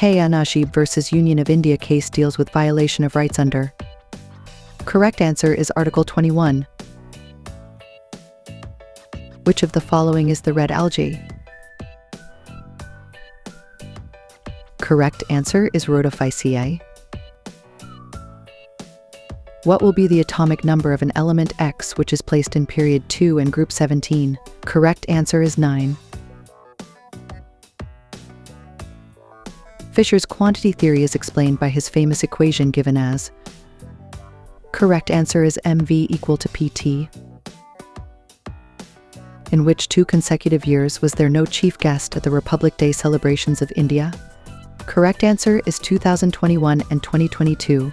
Najib versus Union of India case deals with violation of rights under? Correct answer is Article 21. Which of the following is the red algae? Correct answer is Rhodophyceae. What will be the atomic number of an element X which is placed in period 2 and group 17? Correct answer is 9. Fisher's quantity theory is explained by his famous equation given as? Correct answer is mv equal to pt. In which 2 consecutive years was there no chief guest at the Republic Day celebrations of India? Correct answer is 2021 and 2022.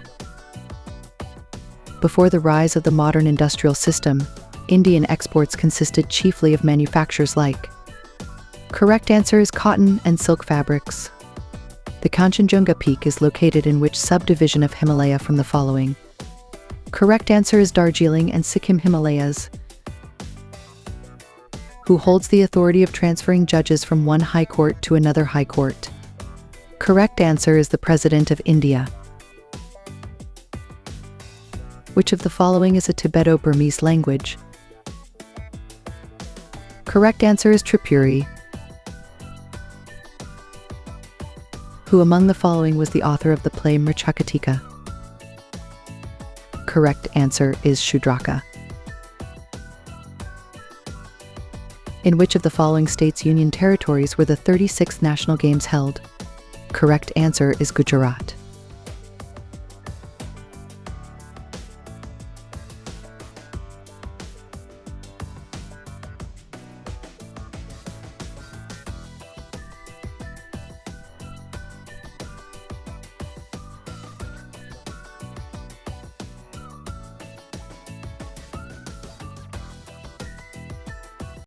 Before the rise of the modern industrial system, Indian exports consisted chiefly of manufactures like? Correct answer is cotton and silk fabrics. The Kanchenjunga Peak is located in which subdivision of Himalaya from the following? Correct answer is Darjeeling and Sikkim Himalayas. Who holds the authority of transferring judges from one high court to another high court? Correct answer is the President of India. Which of the following is a Tibeto-Burmese language? Correct answer is Tripuri. Who among the following was the author of the play Mrichakatika? Correct answer is Shudraka. In which of the following states' union territories were the 36th National Games held? Correct answer is Gujarat.